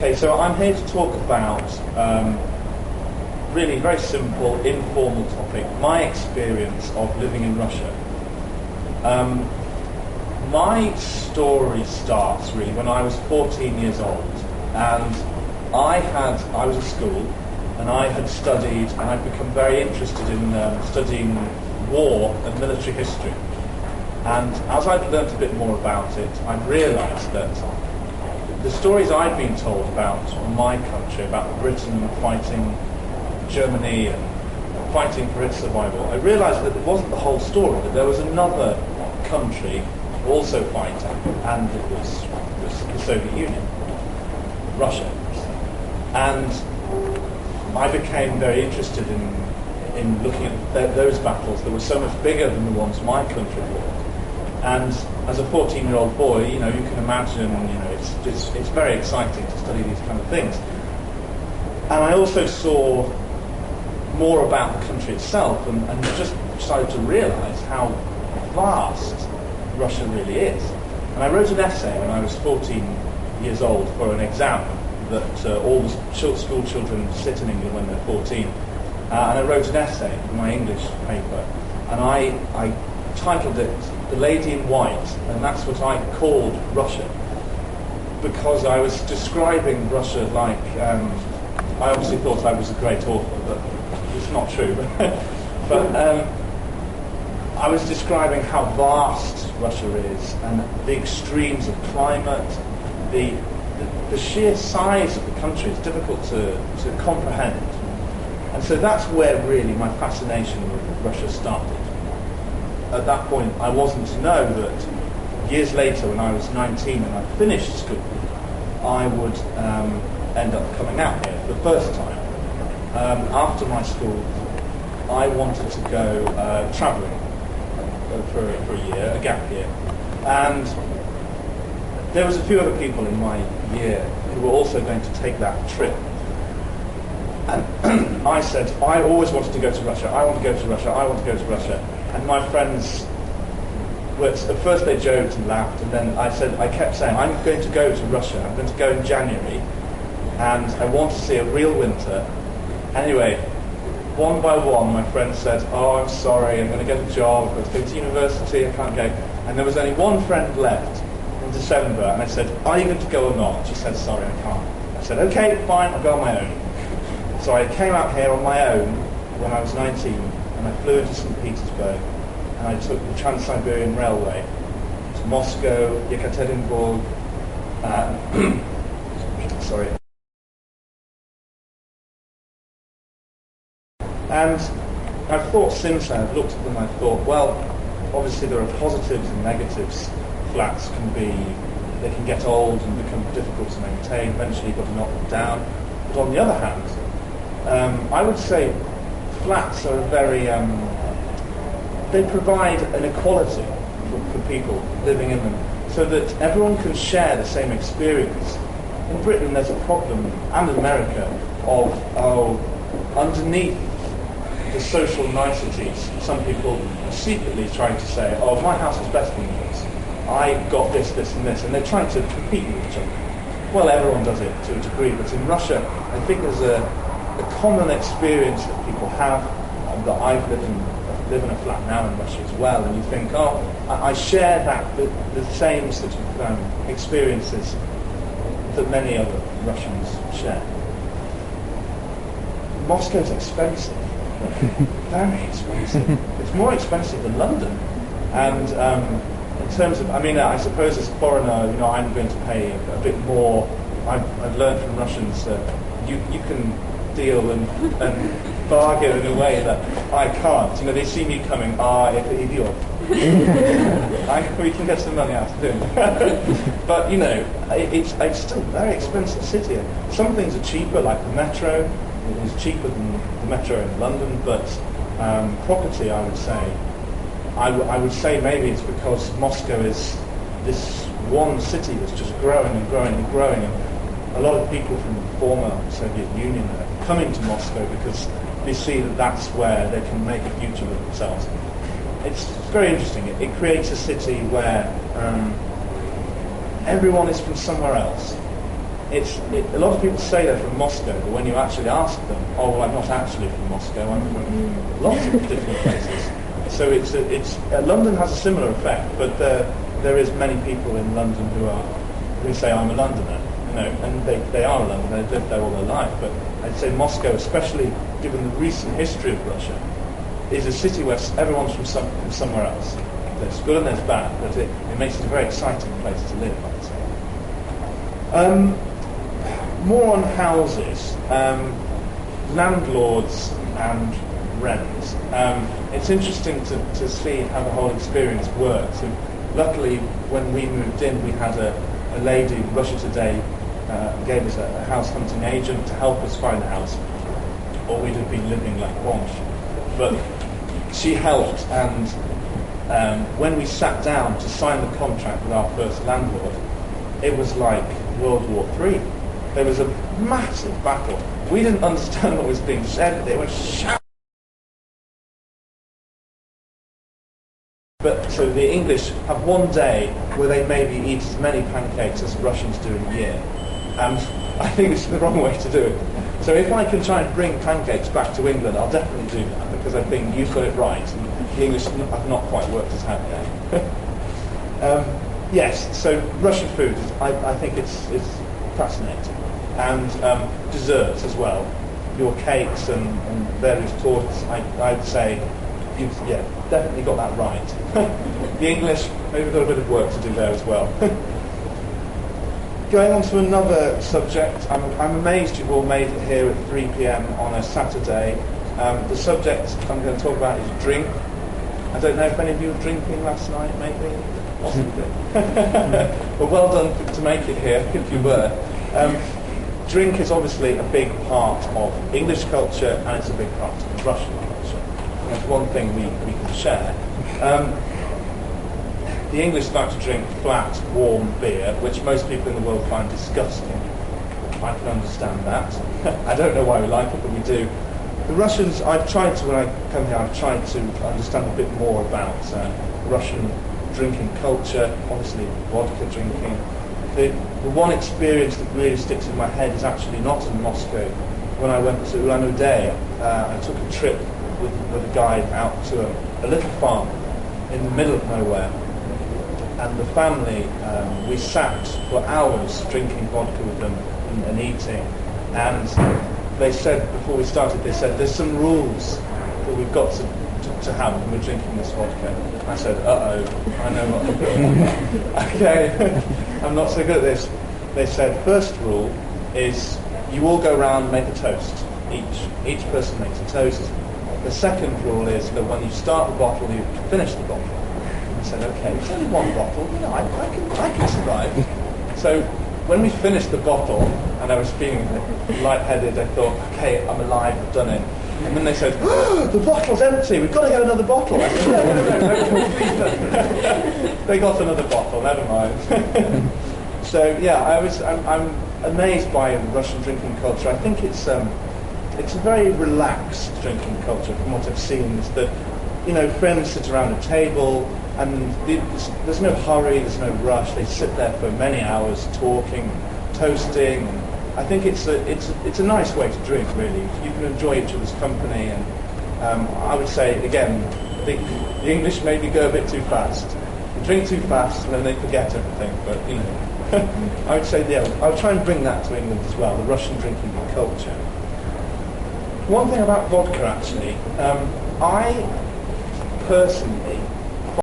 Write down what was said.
Okay, so I'm here to talk about really very simple, informal topic, my experience of living in Russia. My story starts really when I was 14 years old, and I was at school, and I had studied, and I'd become very interested in studying war and military history. And as I'd learnt a bit more about it, I'd realised that the stories I'd been told about my country, about Britain fighting Germany and fighting for its survival, I realised that it wasn't the whole story, that there was another country also fighting, and it was the Soviet Union, Russia. And I became very interested in looking at those battles that were so much bigger than the ones my country fought. And as a 14-year-old boy, you can imagine, it's very exciting to study these kind of things. And I also saw more about the country itself, and just started to realise how vast Russia really is. And I wrote an essay when I was 14 years old for an exam that all the school children sit in England when they're 14. And I wrote an essay in my English paper, and I titled it "The Lady in White," and that's what I called Russia, because I was describing Russia like, I obviously thought I was a great author, but it's not true. But I was describing how vast Russia is, and the extremes of climate, the sheer size of the country is difficult to comprehend. And so that's where really my fascination with Russia started. At that point, I wasn't to know that years later, when I was 19 and I finished school, I would end up coming out here for the first time. After my school, I wanted to go travelling for a year, a gap year. And there was a few other people in my year who were also going to take that trip. And I said, I always wanted to go to Russia, I want to go to Russia, I want to go to Russia. And my friends, at first they joked and laughed, and then I kept saying, I'm going to go to Russia, I'm going to go in January, and I want to see a real winter. Anyway, one by one, my friends said, oh, I'm sorry, I'm going to get a job, I'm going to go to university, I can't go. And there was only one friend left in December, and I said, are you going to go or not? She said, sorry, I can't. I said, okay, fine, I'll go on my own. So I came out here on my own when I was 19, and I flew into St. Petersburg, and I took the Trans-Siberian Railway to Moscow, Yekaterinburg, sorry. And I've thought since then, I've looked at them, I've thought, well, obviously there are positives and negatives. Flats they can get old and become difficult to maintain, eventually you've got to knock them down. But on the other hand, I would say flats are they provide an equality for people living in them, so that everyone can share the same experience. In Britain there's a problem, and in America, of underneath the social niceties, some people are secretly trying to say, oh, my house is better than yours, I got this, this and this, and they're trying to compete with each other. Well, everyone does it to a degree, but in Russia I think there's a common experience that people have, that I've live in a flat now in Russia as well, and you think, oh, I share the same sort of experiences that many other Russians share. Moscow's expensive, very expensive. It's more expensive than London, and in terms of, I suppose as a foreigner, I'm going to pay a bit more. I've learned from Russians that you can deal and bargain in a way that I can't. They see me coming, idiot. We can get some money out of it. But, it's still a very expensive city. Some things are cheaper, like the metro. It is cheaper than the metro in London, but property, I would say maybe it's because Moscow is this one city that's just growing and growing and growing, and a lot of people from the former Soviet Union are coming to Moscow because they see that that's where they can make a future for themselves. It's very interesting. It creates a city where everyone is from somewhere else. a lot of people say they're from Moscow, but when you actually ask them, oh, well, I'm not actually from Moscow, I'm from lots of different places. So London has a similar effect, but there is many people in London who say I'm a Londoner, and they are a Londoner, they've lived there all their life. But I'd say Moscow, especially given the recent history of Russia, is a city where everyone's from somewhere else. There's good and there's bad, but it makes it a very exciting place to live, I'd say. More on houses, landlords and rents. It's interesting to see how the whole experience works. And luckily, when we moved in, we had a lady, Russia Today, gave us a house hunting agent to help us find a house, or we'd have been living like Bonch. But she helped, and when we sat down to sign the contract with our first landlord, it was like World War III. There was a massive battle. We didn't understand what was being said. They were shouting. But so the English have one day where they maybe eat as many pancakes as Russians do in a year. And I think it's the wrong way to do it. So if I can try and bring pancakes back to England, I'll definitely do that, because I think you've got it right. And the English have not quite worked as hard yet. Yes, so Russian food, I think it's fascinating. And desserts as well. Your cakes and various torts, I'd say, you've definitely got that right. The English, maybe got a bit of work to do there as well. Going on to another subject, I'm amazed you've all made it here at 3 p.m. on a Saturday. The subject I'm going to talk about is drink. I don't know if any of you were drinking last night, maybe? Possibly. Well, well done to make it here, if you were. Drink is obviously a big part of English culture, and it's a big part of Russian culture. And that's one thing we can share. The English like to drink flat, warm beer, which most people in the world find disgusting. I can understand that. I don't know why we like it, but we do. The Russians, when I come here, I've tried to understand a bit more about Russian drinking culture, obviously vodka drinking. The one experience that really sticks in my head is actually not in Moscow. When I went to Ulan-Ude, I took a trip with a guide out to a little farm in the middle of nowhere. And the family, we sat for hours drinking vodka with them and eating. And they said, before we started, there's some rules that we've got to have when we're drinking this vodka. I said, uh-oh, I know what I'm doing. Okay, I'm not so good at this. They said, first rule is you all go around and make a toast. Each person makes a toast. The second rule is that when you start the bottle, you finish the bottle. I said, okay, it's only one bottle, I can survive. So when we finished the bottle, and I was feeling lightheaded, I thought, okay, I'm alive, I've done it. And then they said, oh, the bottle's empty, we've got to get another bottle. I said, no, please don't. They got another bottle, never mind. So yeah, I'm amazed by Russian drinking culture. I think it's a very relaxed drinking culture from what I've seen. Is that, friends sit around a table, and there's no hurry, there's no rush. They sit there for many hours talking, toasting. And I think it's a nice way to drink, really. You can enjoy each other's company, and I would say, again, the English maybe go a bit too fast. They drink too fast, and then they forget everything. But, I would say, I'll try and bring that to England as well, the Russian drinking culture. One thing about vodka, actually, I personally